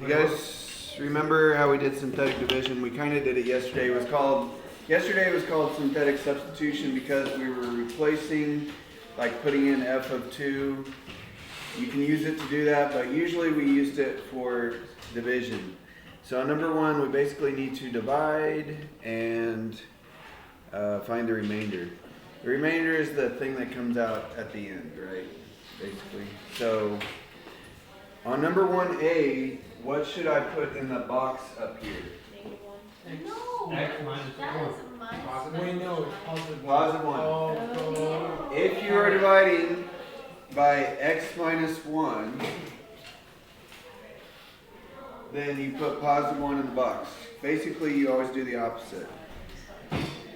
You guys remember how we did synthetic division? We kind of did it yesterday. Yesterday was called synthetic substitution because we were replacing, like putting in f of 2. You can use it to do that, but usually we used it for division. So on number 1, we basically need to divide and find the remainder. The remainder is the thing that comes out at the end, right? Basically. So on number 1a, what should I put in the box up here? No, X minus that 4. is a minus. Wait, no, it's positive 1. Positive 1. Oh, If you are dividing by x minus 1, then you put positive 1 in the box. Basically, you always do the opposite.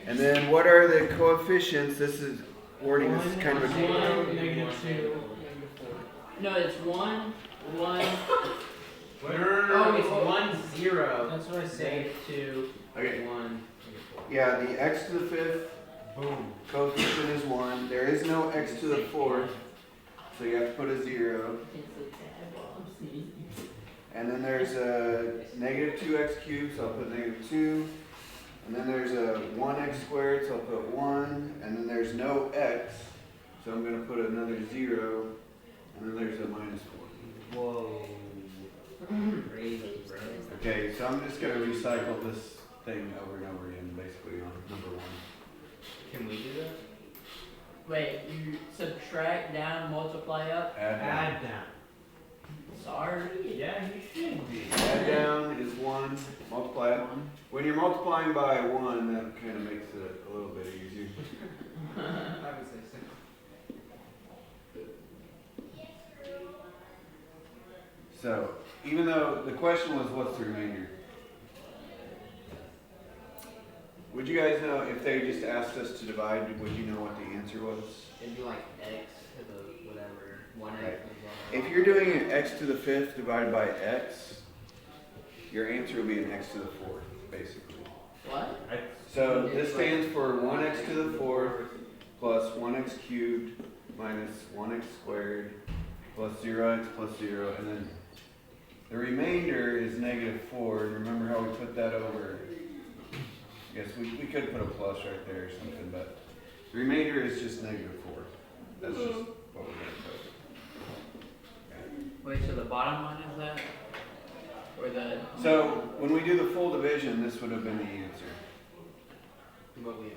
And then what are the coefficients? This is wording. This is kind of a... 1, negative 2, negative 4. No, it's 1, 1. Oh, it's 1, 0. That's what I say. -2, Okay. 1. Yeah, the x to the 5th Boom. coefficient is 1. There is no x to the 4th, so you have to put a 0. And then there's a negative 2x cubed, so I'll put negative 2. And then there's a 1x squared, so I'll put 1. And then there's no x, so I'm going to put another 0. And then there's a minus 4. Whoa. Crazy, bro. Okay, so I'm just going to recycle this thing over and over again, basically on number 1. Can we do that? Wait, you subtract down, multiply up? Add down. Add down. Sorry. Yeah, you should be. Add down is 1, multiply it. When you're multiplying by 1, that kind of makes it a little bit easier. I would say 6. So, even though the question was what's the remainder? Would you guys know if they just asked us to divide, would you know what the answer was? It'd be like x to the whatever, 1x. Right. If you're doing an x to the 5th divided by x, your answer will be an x to the 4th, basically. What? So this stands for 1x to the 4th plus 1x cubed minus 1x squared plus 0x plus 0, and then the remainder is negative 4. Remember how we put that over? I guess we could put a plus right there or something, but the remainder is just negative 4. That's just what we're going to put. Wait, so the bottom line is that? Or the... So when we do the full division, this would have been the answer. What we...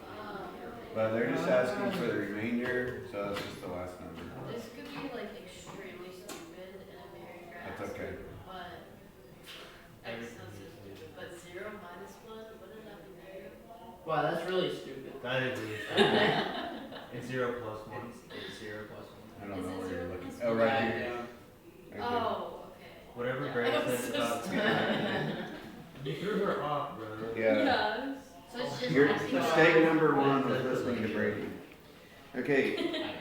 But they're just asking for the remainder, so that's just the last number. This could be like extremely stupid in a paragraph. That's okay. But x sounds so stupid. But 0 minus 1, what does that mean? Wow, that's really stupid. That is really stupid. It's 0 plus 1. It's 0 plus I don't Is know it where you're 0 looking. plus Oh, one? right here. Right Oh, okay. Whatever Yeah, Grace I was said so about stupid. You threw her off, bro. there. Yeah. Yeah. So it's just Your asking mistake number 1 was listening to Brady. Okay.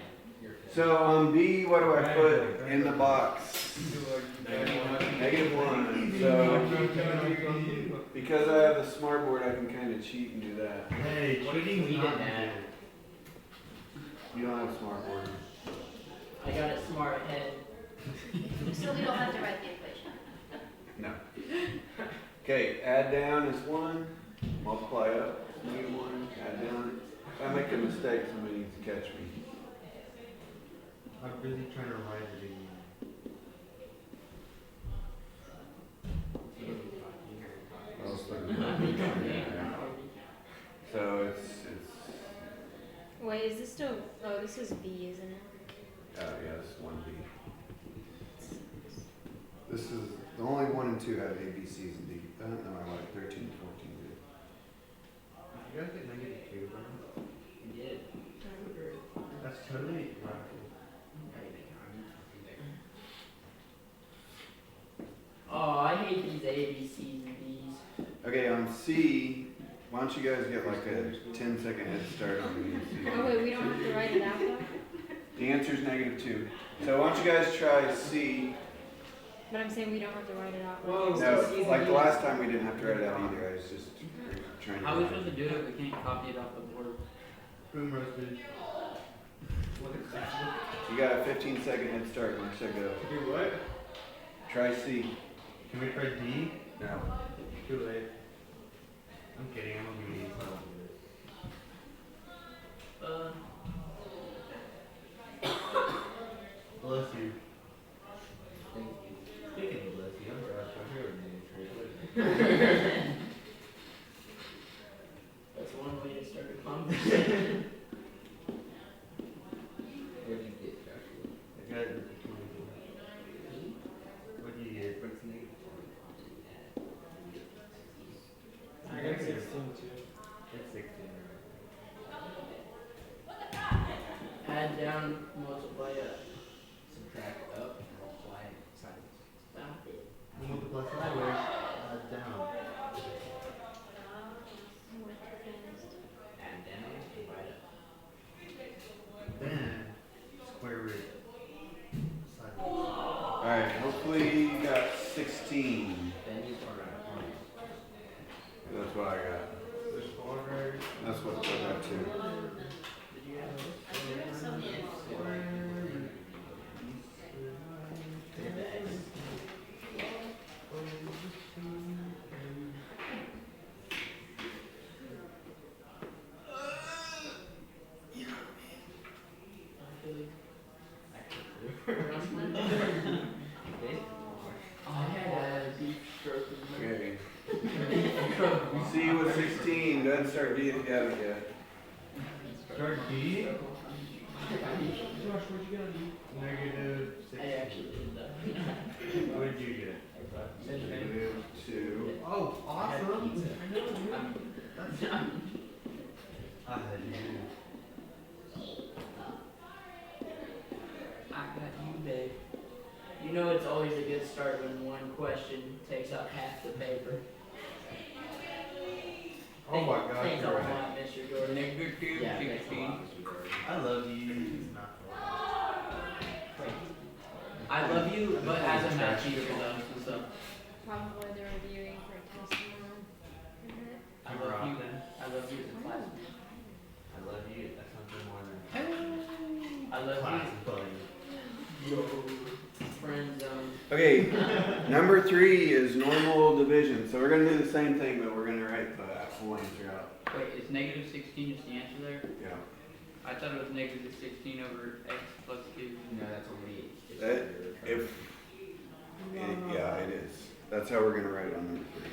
So on B, what do I put in the box? Negative 1. So because I have the smart board, I can kind of cheat and do that. Hey, cheating we we did did that. You don't have a smart board. I got it smart head. So we don't have to write the equation. No. Okay, add down is 1, multiply up is -1, add down. If I make a mistake, somebody needs to catch me. I'm busy trying to write it again. So it's Wait, is this still? Oh, this is B, isn't it? yeah, this is 1B. This is the only 1 and 2 have A, B, C's, and D. I don't know, I like 13 and 14 do. You guys get negative 2, bro? You did. That's totally radical. Oh, I hate these A, B, C's, and D's. Okay, on C, why don't you guys get like a 10-second head start on B and C? Oh wait, we don't have to write it out though. The answer is -2. So why don't you guys try C? But I'm saying we don't have to write it out. Whoa. No, like the last time we didn't have to write it out either. I was just trying to. How are we supposed to do it if we can't copy it off the board? Boom roasted. Look at that. You got a 15-second head start. Once I go. To do what? Try C. Can we try D? No. Too late. I'm kidding, I'm a B. Bless you. Thank you. Speaking of bless you, I'm Josh. I'm here with Trig. That's one way to start a conversation. What'd you get, Joshua? I got it. What do you get? What's negative? I got 16 too. It's 16. Add down, multiply up. Subtract up, multiply sideways. Stop it. Multiply sideways. Down. Add down, divide up. Then square root. Sideways. Alright, hopefully you got 16. Then you start at 1. That's what I got. There's 4. That's what I got too. Did you have I do have some in. I had a deep stroke in my Okay. You see with 16, doesn't start D if you haven't yet. Start D. I Josh, what'd you get? Negative 16. actually did that. What did you get? Negative 2. Oh, awesome. pizza. I had you. I got you, babe. You know it's always a good start when one question takes up half the paper. Oh my gosh, Thanks a you're lot, right. Mr. Jordan. Negative 2, Yeah, thanks a 16. lot. I love you. It's not I love you, but as a math teacher though, so. Probably they're reviewing for a test tomorrow. Isn't it? I love you. I love you as a class. I love you. That's something more than I love class you. buddy. Yo. Friend zone. Okay, number 3 is normal division. So we're going to do the same thing, but we're going to write the full answer out. Wait, is negative 16 just the answer there? Yeah. I thought it was negative 16 over x plus 2. No, that's only. That, if, yeah, it is. That's how we're going to write it on number 3.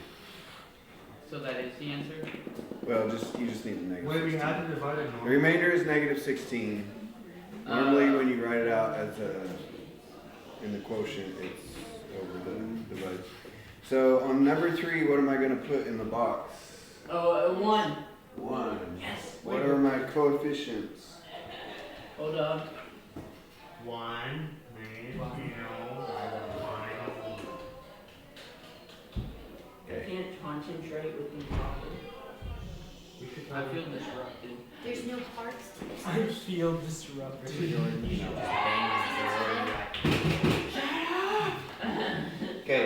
So that is the answer? Well, you just need the negative Wait, we 16. had to divide it The normally. remainder is negative 16. Normally, when you write it out as in the quotient, it's over the divide. So on number 3, what am I going to put in the box? Oh, 1. 1. Yes. What are my coefficients? Hold on. 1. I can't concentrate with you talking. We should I feel disrupted. There's no parts to this. I feel disrupted. Jordan, you should just bang Okay,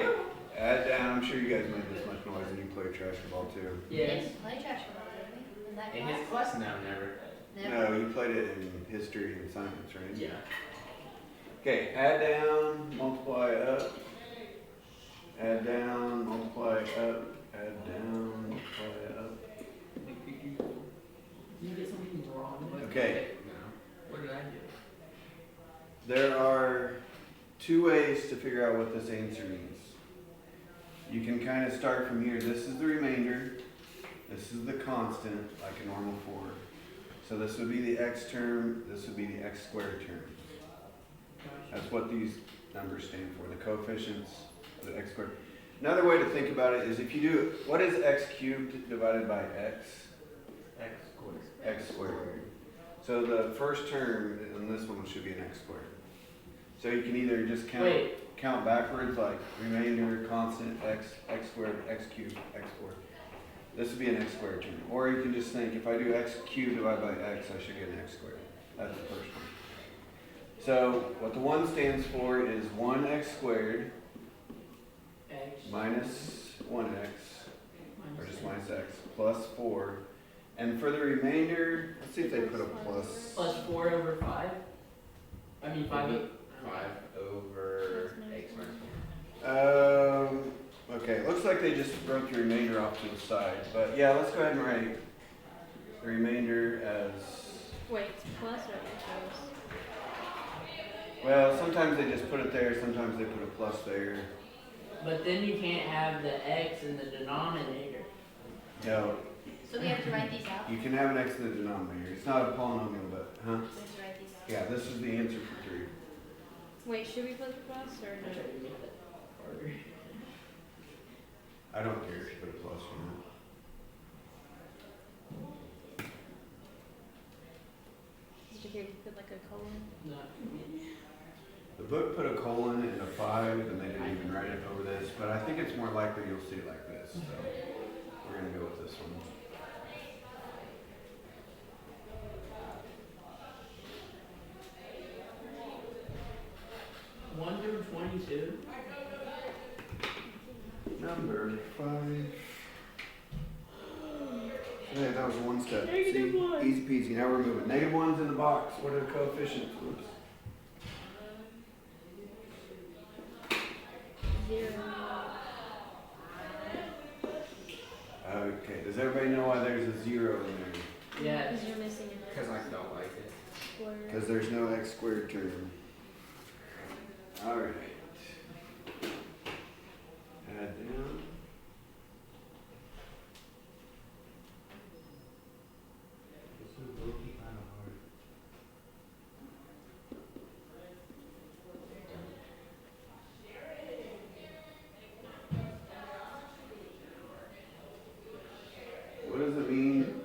add down. I'm sure you guys made this much noise when you play trash ball too. We Yes. didn't play trash football, did we? In that in his class? class? No, never. Never. No, you played it in history and science, right? Yeah. Okay, add down, multiply up. Add down, multiply up. Add down, multiply up. Did you get something wrong? Okay. No. What did I do? There are 2 ways to figure out what this answer means. You can kind of start from here. This is the remainder. This is the constant, like a normal 4. So this would be the x term. This would be the x squared term. That's what these numbers stand for, the coefficients of the x squared. Another way to think about it is if you do, what is x cubed divided by x? X squared. X squared. So the first term in this one should be an x squared. So you can either just count backwards, like remainder, constant, x squared, x cubed, x squared. This would be an x squared term. Or you can just think, if I do x cubed divided by x, I should get an x squared. That's the first one. So what the 1 stands for is 1x squared X. minus 1x, or just minus x, plus 4. And for the remainder, let's see if they put a plus. Plus 4 over 5? I mean 5 over... 5 over x minus 4. Okay, it looks like they just wrote the remainder off to the side, but yeah, let's go ahead and write the remainder as, Wait, it's plus or equals? well, sometimes they just put it there, sometimes they put a plus there. But then you can't have the x in the denominator. No, So we have to write these out? you can have an x in the denominator. It's not a polynomial, but, huh? We have to write these out. Yeah, this is the answer for 3. Wait, should we put the plus or I no? tried to make that harder. I don't care if you put a plus or not. Is it okay if you put like a colon? No. The book put a colon and a 5, and they didn't even write it over this, but I think it's more likely you'll see it like this, so we're gonna go with this one. One through 22. Number 5. Hey, that was one step. Negative See? one. Easy peasy. Now we're moving. Negative 1's in the box. What are the coefficients? Whoops. 0. Okay, does everybody know why there's a 0 in there? Yes. Because you're missing an Because I don't like it. square. Because there's no x squared term. Alright. Add down. This is low-key kinda hard. What does it mean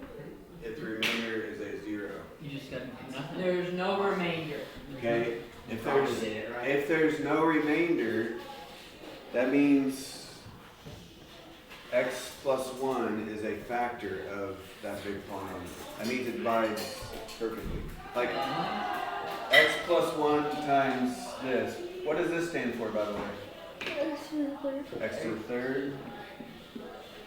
if the remainder is a 0? You just got nothing. There's no remainder. Okay? If Probably there's did it right. if there's no remainder, that means x plus 1 is a factor of that big polynomial. That means it divides perfectly. Like x plus 1 times this. What does this stand for, by the way? X to the third.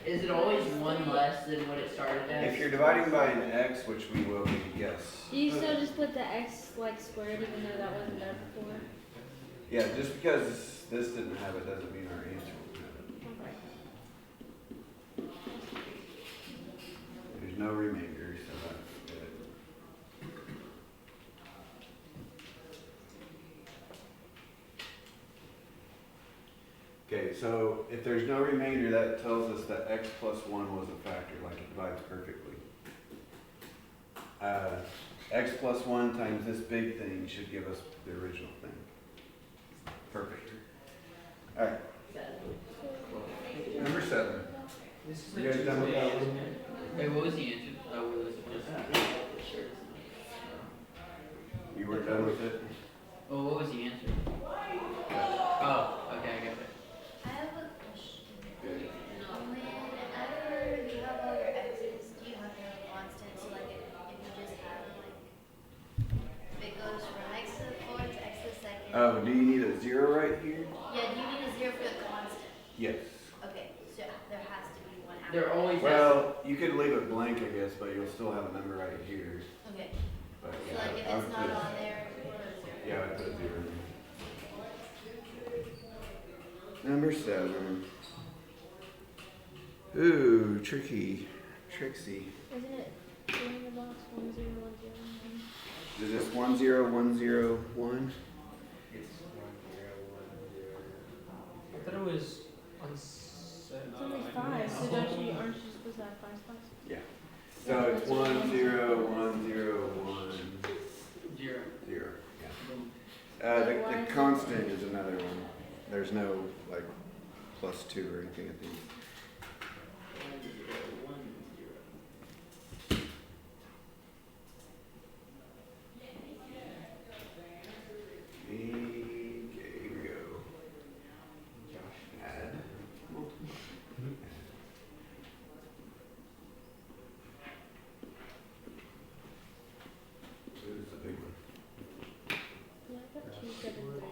Is it always one less than what it started as? If you're dividing by an x, which we will be, yes. Do you still just put the x like squared even though that wasn't there before? Yeah, just because this didn't have it doesn't mean our answer will have it. Okay. There's no remainder, so that's good. Okay, so if there's no remainder, that tells us that x plus 1 was a factor, like it divides perfectly. X plus 1 times this big thing should give us the original thing. Perfect. Alright, number 7. This is You guys done with that one? Wait, what was the answer? Oh, what was it? You were done with it? Oh, what was the answer? Oh, okay, I got it. I have a question. Whenever you have all your x's, do you have to have a constant? So like if you just have like, if it goes from x to the 4th to x to the 2nd. Oh, do you need a 0 right here? Yeah, do you need a 0 for the constant? Yes. Okay, so there has to be one after. There always has Well, you could leave it blank, I guess, but you'll still have a number right here. Okay, But so yeah, like if I would it's not put- on there, we put a 0. Yeah, I put a 0 in. Number 7. Ooh, tricky. Trixie. Isn't it 2 in the box? 1, 0, 1, 0. Is this 1 0 1 0 1? It's 1-0-1-0. I thought it was on set. It's only 5, so aren't you supposed to have 5 spots? Yeah. So it's 1 0 1 0 1 zero. 0. Yeah. The constant is another one. There's no like plus 2 or anything at the end. 1, 0. Okay, here we go. Add. Multiply. This is a big one. Yeah, I got 2, 7, 3.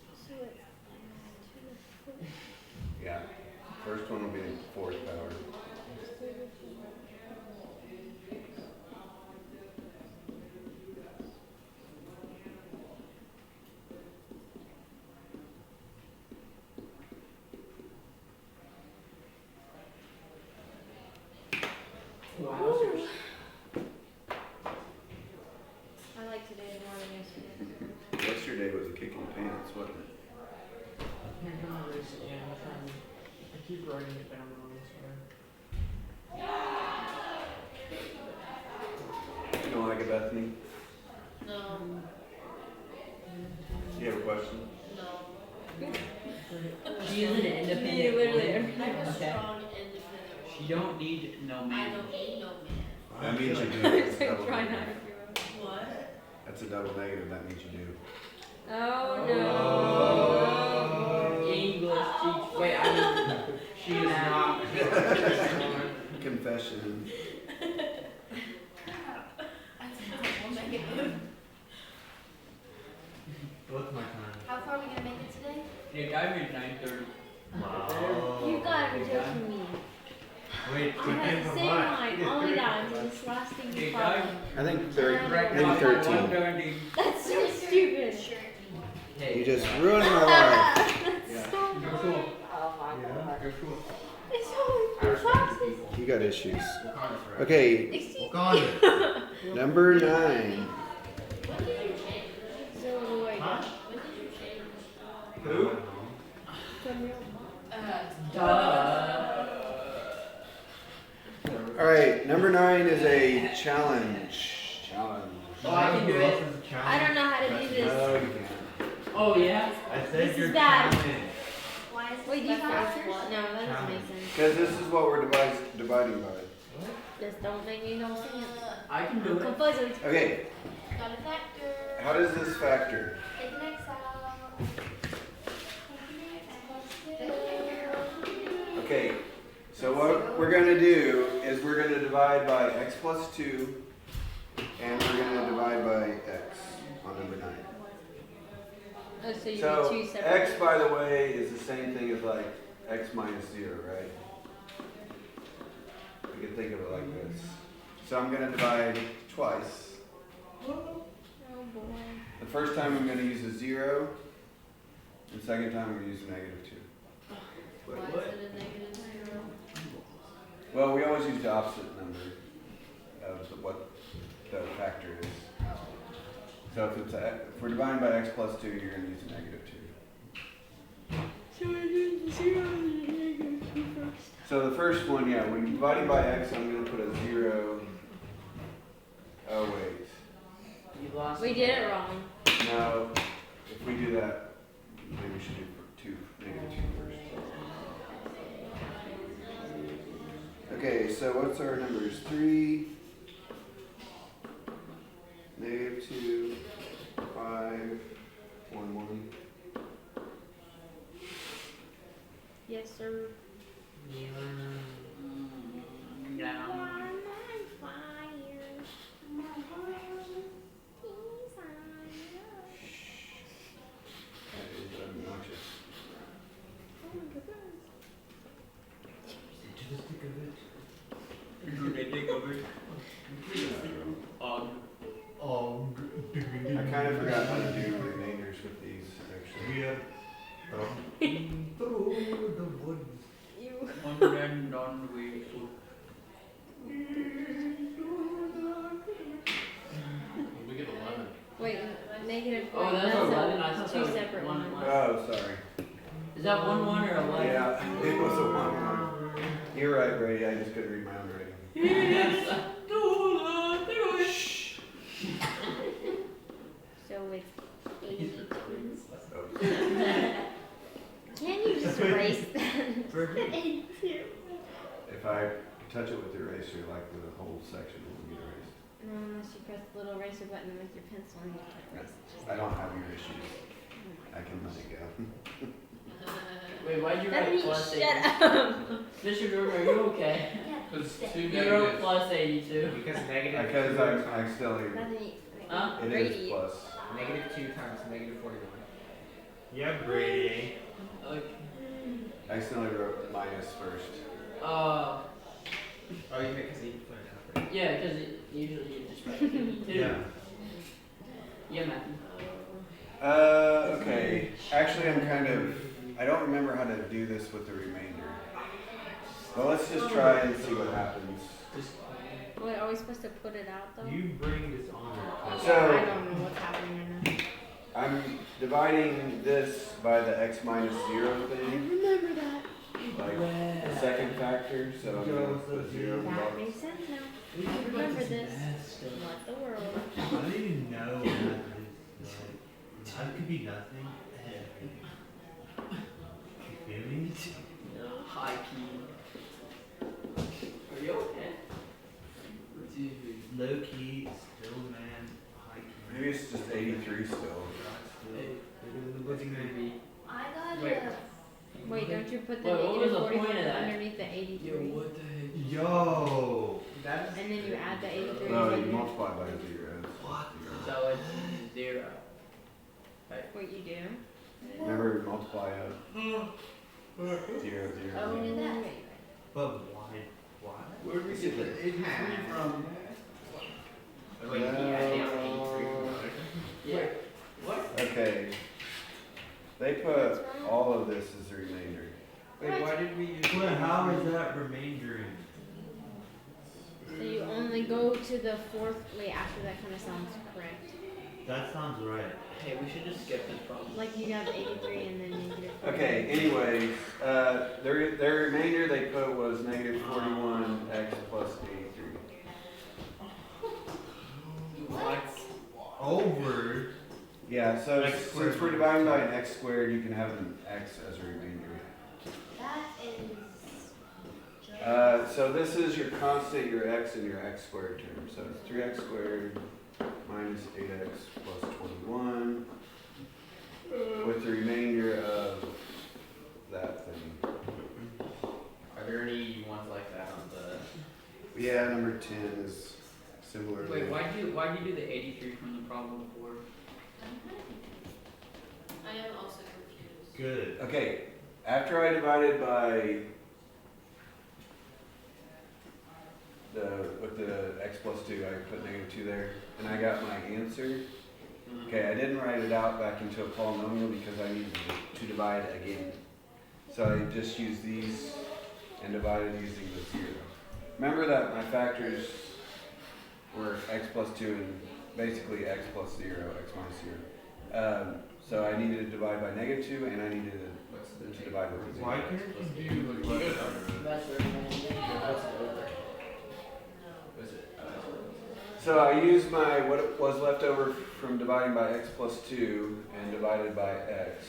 So it's 2 to 4. Yeah. First one will be wasn't it? Here, come on, erase it. Yeah, I'm trying. I keep writing it down wrong, sorry. You don't like it, Bethany? No, You have a question? no. She is an independent You literally woman. I'm a Okay. strong, independent She don't need no I man. don't need no man. That means you do. So That's a double try not negative. if you will. What? That's a double negative. That means you do. Oh no. English teacher. Wait, I mean, she is not. Confession. That's a double negative. What's my time? How far are we gonna make it today? Yeah, I read 9:30. Wow. You gotta be joking me. Wait, I had the same line all the way down to this last thing you Hey, called guys. me. I think Right maybe now, 13. 1:30. That's so stupid. Sure. Hey, You just ruined my life. That's so you're cool. Oh my god. You're cool. It's so toxic. You got issues. Wakanda forever. Okay, Excuse Wakanda. number 9. When did you change? So wait. Huh? When did you change? Who? From your Duh. All right, number 9 is a challenge. Challenge. Oh, I can do it. I don't know how to do this. No, you can't. Oh, yeah? I This said is you're bad. challenged. Why is Wait, do you this have the answers? first No, that doesn't make sense. Because this is what we're dividing by. Just don't make me no sense. I can do I'm it. confused. Okay, Got a factor. how does this factor? Take an X out. Okay, so what we're going to do is we're going to divide by x plus 2, and we're going to divide by x on number 9. Oh, so you So do two separate. x, by the way, is the same thing as like x minus 0, right? We can think of it like this. So I'm going to divide twice. Oh boy. The first time I'm going to use a 0, and the second time I'm going to use a negative 2. Why is it a negative 0? Well, we always use the opposite number of what the factor is. So if we're dividing by x plus 2, you're going to use a negative 2. So we're doing the 0 and the negative 2 first. So the first one, yeah, when dividing by x, I'm going to put a 0. Oh, wait. You lost. We did it wrong. No, if we do that, maybe we should do negative 2 first. Okay, so what's our numbers? 3, negative 2, 5, 1, 1. Yes, sir. Down. That is obnoxious. To the stick of it. Oh, I kind of forgot how to do remainders with these, actually. yeah. Through the woods. You. On and on we go. We get 11. Wait, negative 4. Oh, that's 11. I thought two that was separate one, ones. one. Oh, sorry. Is that 1 1 or 11? Yeah, it was a 1, 1. You're right, Brady. I just couldn't read my own writing. Yes. Shh. So it's 82. Oh. Can you just erase that? 82. If I touch it with the eraser, like the whole section will get erased. No, unless you press the little eraser button with your pencil and you can erase it. I don't have your issues. I can let it go. Wait, why'd you write Bethany, plus shut 80? up. Mr. Gerber, are you okay? Because 2 You wrote negatives. plus 82. Because negative Because 2 I'm times, accidentally, Bethany, Huh? it is Brady. plus. negative 2 times negative 41. Yeah, Brady. Okay. I accidentally wrote minus first. Oh, you make because you put it up. Yeah, because usually you just write 82. Yeah. Yeah, Matthew. Okay. Actually, I don't remember how to do this with the remainder. Well, let's just try and see what happens. Wait, are we supposed to put it out though? You bring dishonor. So- I don't know what's happening right now. I'm dividing this by the x minus 0 I thing, remember that. like the second factor, so I'm gonna put 0 That bucks. makes sense now. I remember this. What the world? I don't even know what that is. Like, that could be nothing. You feel me? High key. Are you okay? Dude. Low key, still man, high key. Maybe it's just 83 still. What's it gonna be? I got Wait. a. Wait, don't you put the Wait, what was negative the point 41 of that? underneath the 83? what the heck? Yo! That's And then you add the 83. No, and you then multiply by 0. What? so it's 0. what you do? Remember, multiply out 0, 0. Oh, we did that. But why? Why? Where did we get the 83 from? No. Yeah. What? Okay. They put all of this as the remainder. Wait, why did we use? But how is that remaindering? So you only go to the fourth. Wait, after that kind of sounds correct. That sounds right. Hey, we should just skip this problem. Like you have 83 and then negative. Okay, anyways, their remainder they put was negative 41x plus 83. What? Over. Yeah, so X since squared. we're dividing by an x squared, you can have an x as a remainder. That is. So this is your constant, your x, and your x squared term. So it's 3x squared minus 8x plus 21 with the remainder of that thing. Are there any ones like that on the? Yeah, number 10 is similar. Wait, why'd you do the 83 from the problem before? I am also confused. Good. Okay, after I divided by with the x plus 2, I put negative 2 there, and I got my answer. Okay, I didn't write it out back into a polynomial because I needed to divide again. So I just used these and divided using the 0. Remember that my factors were x plus 2 and basically x plus 0, x minus 0. So I needed to divide by negative 2 and I needed to divide with 0. Why can't you do like That's the remainder. So I used my, what was left over from dividing by x plus 2 and divided by x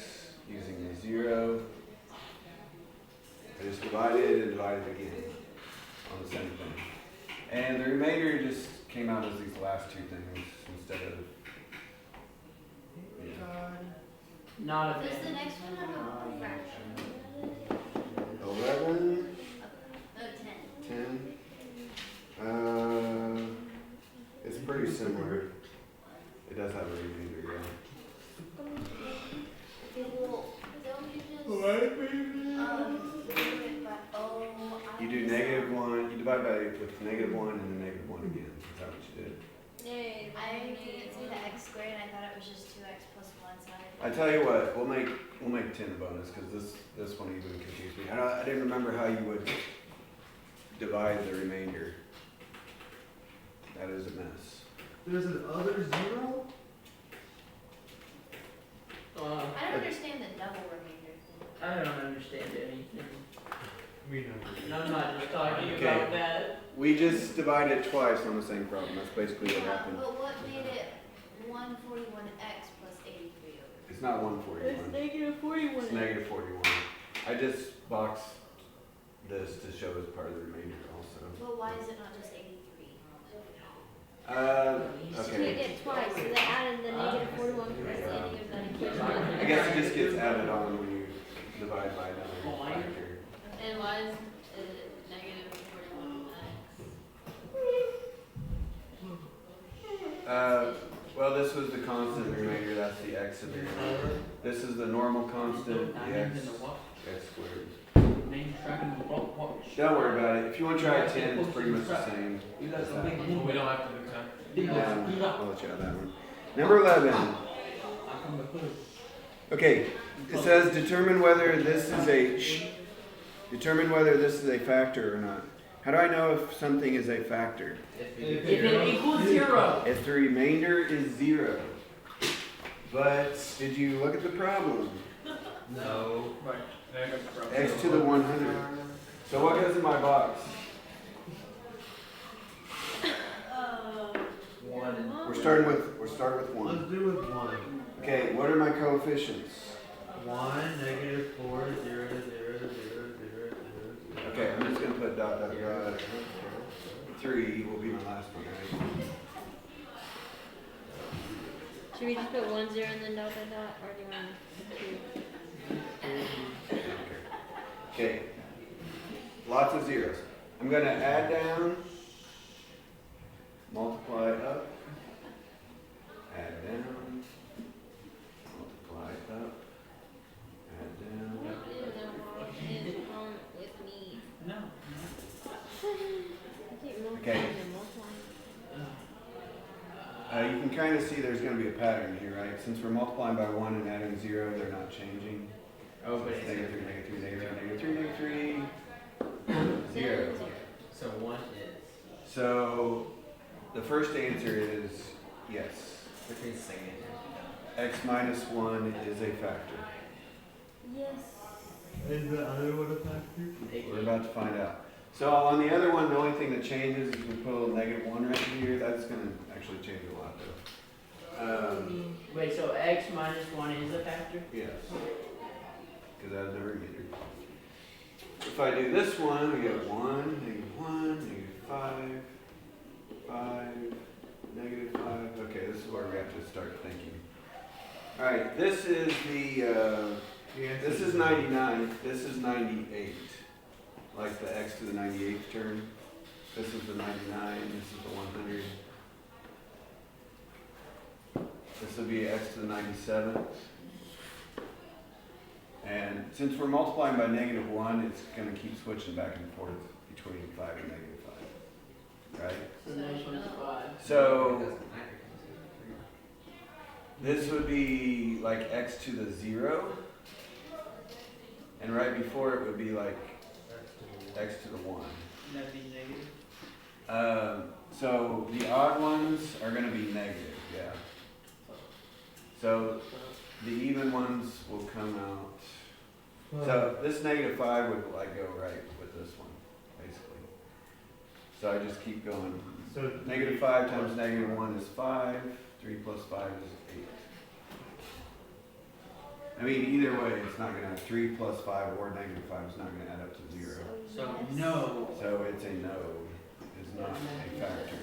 using the 0. I just divided and divided again on the same thing. And the remainder just came out as these last two things instead of, Not a Does the fan. next one have a fraction? 11, No, 10. 10. It's pretty similar. It does have a remainder, yeah. Okay, well, don't you just, do it by, I You do negative 1, you divide by with negative 1 and then negative 1 again. Is that what you did? I didn't see the x squared and I thought it was just 2x plus 1 side. I tell you what, we'll make 10 a bonus because this one even confused me. I didn't remember how you would divide the remainder. That is a mess. There's an other 0? I don't understand the double remainder thing. I don't understand anything. We know. And I'm not just talking Okay. about that. We just divided it twice on the same problem. That's basically what Yeah, happened. but what made it 141x plus 83 over? It's not 141. negative 41. It's negative 41. I just boxed this to show as part of the remainder also. But why is it not just 83? You Okay. did it twice, so they added the negative 41 for the ending of that equation. I guess it just gets added on when you divide by another factor. And why is it negative 41x? Well, this was the constant remainder. That's the x of the remainder. This is the normal constant, the x squared. Don't worry about it. If you want to try 10, it's pretty much the same. You got as some that. big We don't have to do that. I'll let you have that one. Number 11. Okay, it says determine whether this is a factor or not. How do I know if something is a factor? If it equals 0. If the remainder is 0. But did you look at the problem? No. Right. X to the 100. So what goes in my box? 1. We're starting with 1. Let's do with 1. Okay, what are my coefficients? 1, negative 4, 0 to 0 to 0 to 0 to 0. Okay, I'm just gonna put dot dot dot. 3 will be my last one, right? Should we just put 1 0 and then dot dot dot, or do you want 2? Okay. Lots of zeros. I'm gonna add down, multiply up, add down, multiply up, add down. What is wrong with me? No. I keep multiplying Okay. and multiplying. You can kind of see there's going to be a pattern here, right? Since we're multiplying by 1 and adding 0, they're not changing. Oh, but It's it's negative 3, negative 3, negative 3, negative 3, negative 3, 0. So 1 is. So the first answer is yes. Which means second X minus 1 is a factor. Yes. Is the other one a factor? We're about to find out. So on the other one, the only thing that changes is we put a little negative 1 right here. That's going to actually change a lot, though. Wait, so x minus 1 is a factor? Yes. Because that's the remainder. If I do this one, we get 1, negative 5, 5, negative 5. Okay, this is where we have to start thinking. All right, this is this is 99. This is 98. Like the x to the 98th term. This is the 99. This is the 100. This will be x to the 97th. And since we're multiplying by negative 1, it's going to keep switching back and forth between 5 and negative 5. Right? So the next one's 5. So this would be like x to the 0. And right before it would be like x to the 1. That'd be negative. So the odd ones are going to be negative, yeah. So the even ones will come out. So this negative 5 would like go right with this one, basically. So I just keep going. So Negative 5 times negative 1 is 5. 3 plus 5 is 8. I mean, either way, it's not going to, 3 plus 5 or negative 5 is not going to add up to 0. So no. So it's a node, it's not a factor.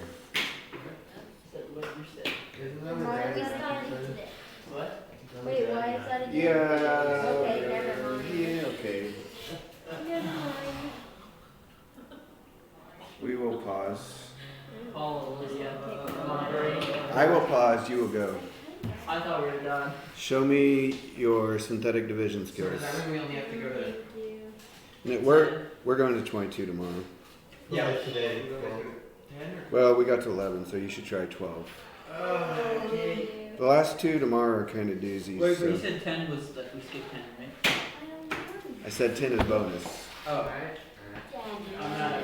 That's what you said. Isn't that Why are we a starting today? What? Wait, why is that again? Yeah. Okay, never mind. Yeah, okay. Never mind. We will pause. Paul, Olivia, come on, hurry. I will pause, you will go. I thought we were done. Show me your synthetic division So skills. does that mean we only have to go to? Thank you. We're going to 22 tomorrow. Yeah. today? 10 or? Well, we got to 11, so you should try 12. Okay. The last two tomorrow are kind of doozies. Wait, but so- you said 10 was, like, we skipped 10, right? I said 10 is bonus. Oh, alright. I'm not